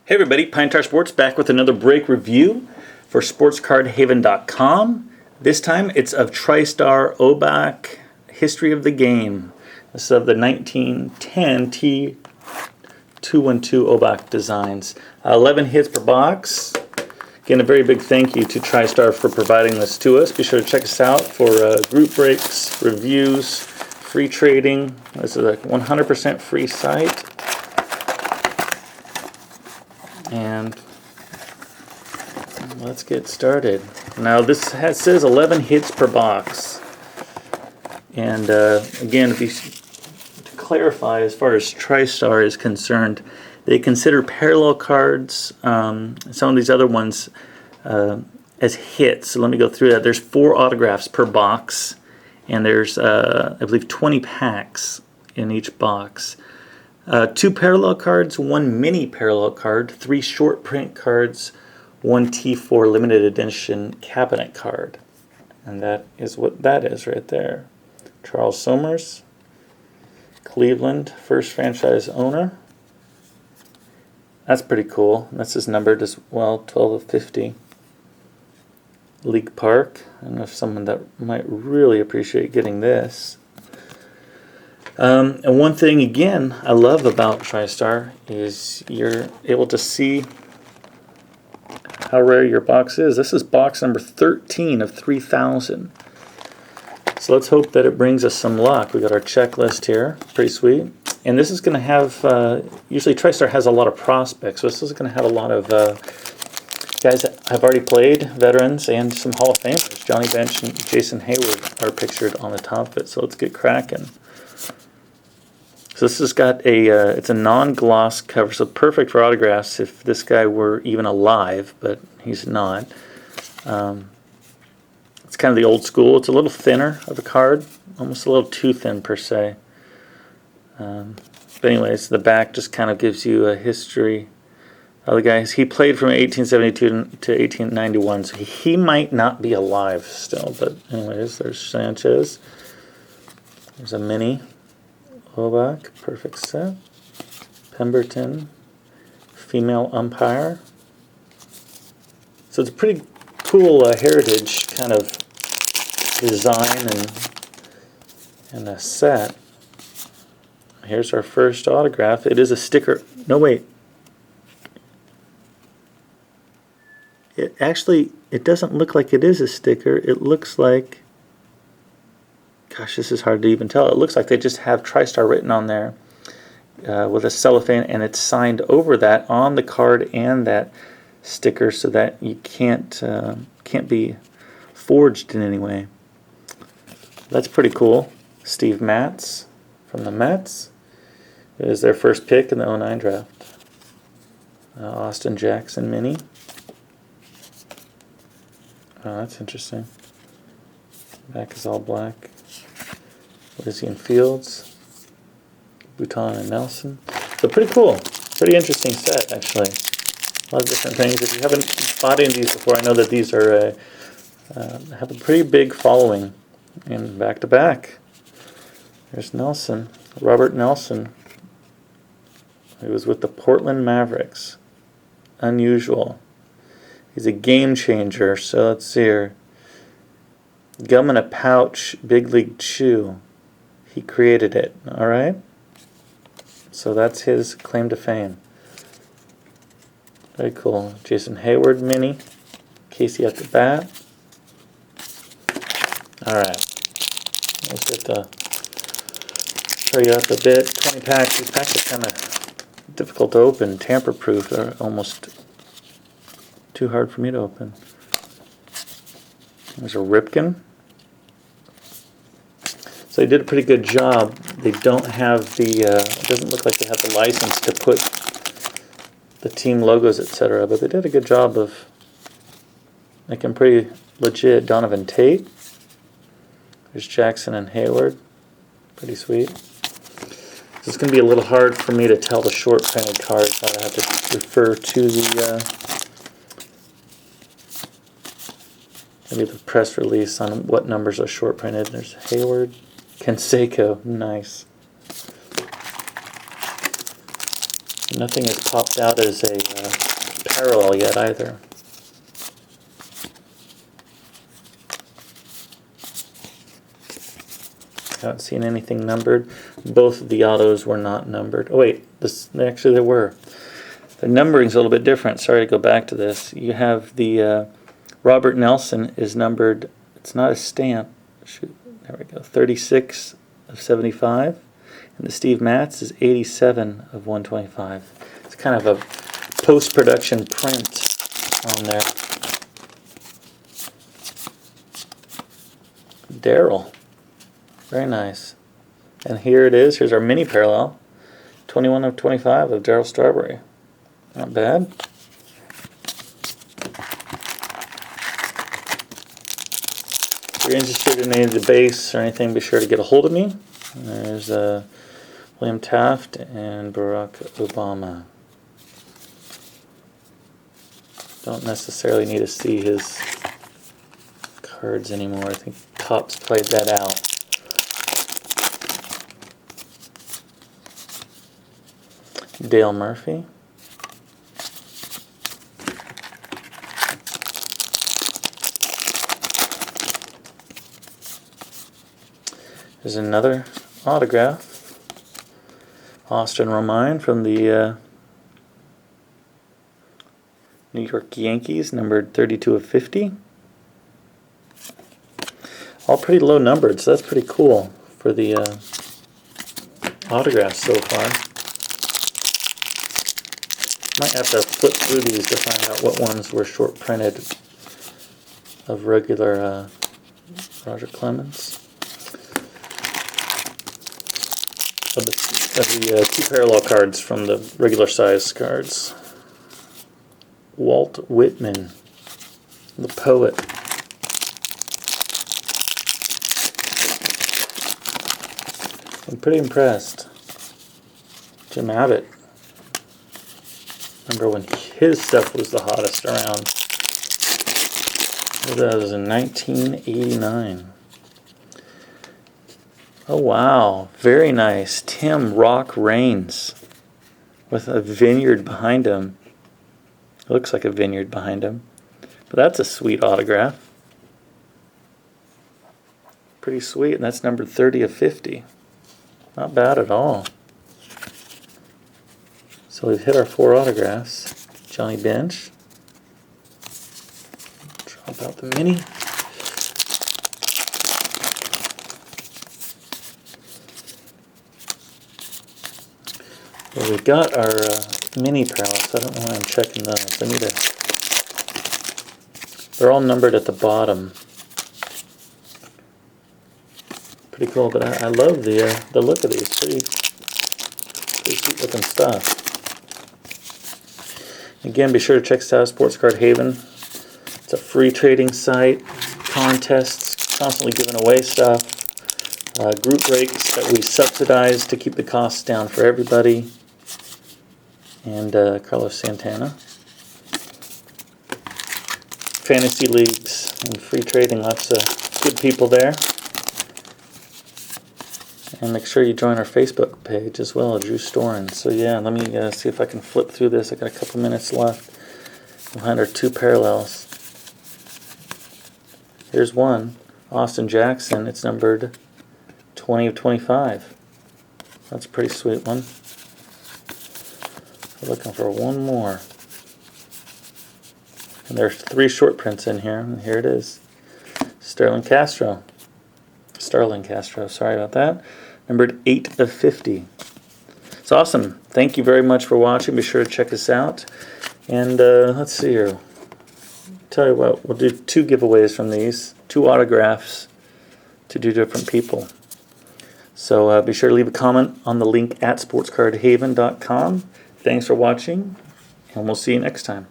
Hey everybody, Pinetar Sports back with another break review for Sportscardhaven.com. This time it's of Tristar Obak, History of the Game. This is of the 1910 T212 Obak designs. 11 hits per box. Again, a very big thank you to Tristar for providing this to us. Be sure to check us out for group breaks, reviews, free trading. This is a 100% free site. And let's get started. Now this says 11 hits per box. And again, to clarify, as far as Tristar is concerned, they consider parallel cards, some of these other ones, as hits. So let me go through that. There's 4 autographs per box, and there's, I believe, 20 packs in each box. 2 parallel cards, 1 mini parallel card, 3 short print cards, 1 T4 limited edition cabinet card. And that is what that is right there. Charles Somers, Cleveland, first franchise owner. That's pretty cool. That's his numbered as well, 12 of 50. League Park. I don't know if someone that might really appreciate getting this. And one thing, again, I love about Tristar is you're able to see how rare your box is. This is box number 13 of 3,000. So let's hope that it brings us some luck. We got our checklist here. Pretty sweet. And this is going to have, usually Tristar has a lot of prospects, so this is going to have a lot of guys that have already played, veterans, and some Hall of Famers. Johnny Bench and Jason Hayward are pictured on the top of it, so let's get cracking. So this has got a, it's a non-gloss cover, so perfect for autographs if this guy were even alive, but he's not. It's kind of the old school. It's a little thinner of a card, almost a little too thin per se. But anyways, the back just kind of gives you a history of the guys. He played from 1872 to 1891, so he might not be alive still. But anyways, there's Sanchez. There's a mini Obak, perfect set. Pemberton, female umpire. So it's a pretty cool heritage kind of design and a set. Here's our first autograph. It is a sticker. No, wait. It doesn't look like it is a sticker. It looks like, gosh, this is hard to even tell. It looks like they just have Tristar written on there with a cellophane, and it's signed over that on the card and that sticker so that you can't be forged in any way. That's pretty cool. Steve Matz from the Mets. It is their first pick in the 09 draft. Austin Jackson mini. Oh, that's interesting. Back is all black. Lizzie and Fields. Bouton and Nelson. So pretty cool. Pretty interesting set, actually. A lot of different things. If you haven't bought any of these before, I know that these are have a pretty big following. And back to back. There's Nelson. Robert Nelson. He was with the Portland Mavericks. Unusual. He's a game changer. So let's see here. Gum in a pouch, big league chew. He created it. All right. So that's his claim to fame. Very cool. Jason Hayward mini. Casey at the bat. All right. Let's get the hurry up a bit. 20 packs. These packs are kind of difficult to open, tamper-proof. They're almost too hard for me to open. There's a Ripken. So they did a pretty good job. They don't have the, it doesn't look like they have the license to put the team logos, etc., but they did a good job of making pretty legit. Donovan Tate. There's Jackson and Hayward. Pretty sweet. It's going to be a little hard for me to tell the short printed cards. I have to refer to the maybe the press release on what numbers are short printed. There's Hayward, Canseco, nice. Nothing has popped out as a parallel yet either. Haven't seen anything numbered. Both of the autos were not numbered. Oh wait, actually they were. The numbering's a little bit different. Sorry to go back to this. You have the Robert Nelson is numbered. It's not a stamp. Shoot, there we go. 36 of 75, and the Steve Matz is 87 of 125. It's kind of a post-production print on there. Daryl. Very nice. And here it is. Here's our mini parallel. 21 of 25 of Daryl Strawberry. Not bad. If you're interested in any of the base or anything, be sure to get a hold of me. There's William Taft and Barack Obama. Don't necessarily need to see his cards anymore. I think Topps played that out. Dale Murphy. There's another autograph. Austin Romine from the New York Yankees, numbered 32 of 50. All pretty low numbered, so that's pretty cool for the autographs so far. Might have to flip through these to find out what ones were short printed of regular Roger Clemens. Of the two parallel cards from the regular size cards. Walt Whitman, the poet. I'm pretty impressed. Jim Abbott. Remember when his stuff was the hottest around. That was in 1989. Oh wow, very nice. Tim Rock Raines with a vineyard behind him. It looks like a vineyard behind him. But that's a sweet autograph. Pretty sweet, and that's numbered 30 of 50. Not bad at all. So we've hit our 4 autographs. Johnny Bench. Drop out the mini. Well, we've got our mini parallels. I don't know why I'm checking those. I need to. They're all numbered at the bottom. Pretty cool, but I love the look of these. Pretty sweet looking stuff. Again, be sure to check us out, Sportscardhaven. It's a free trading site, contests, constantly giving away stuff, group breaks that we subsidize to keep the costs down for everybody, and Carlos Santana. Fantasy leagues and free trading, lots of good people there. And make sure you join our Facebook page as well, Drew Storen. So yeah, let me see if I can flip through this. I got a couple minutes left behind our 2 parallels. Here's one, Austin Jackson. It's numbered 20 of 25. That's a pretty sweet one. We're looking for one more. And there's 3 short prints in here. And here it is. Starlin Castro, sorry about that. Numbered 8 of 50. It's awesome. Thank you very much for watching. Be sure to check us out. And let's see here. Tell you what, we'll do 2 giveaways from these. 2 autographs to do different people. So be sure to leave a comment on the link at sportscardhaven.com. Thanks for watching, and we'll see you next time.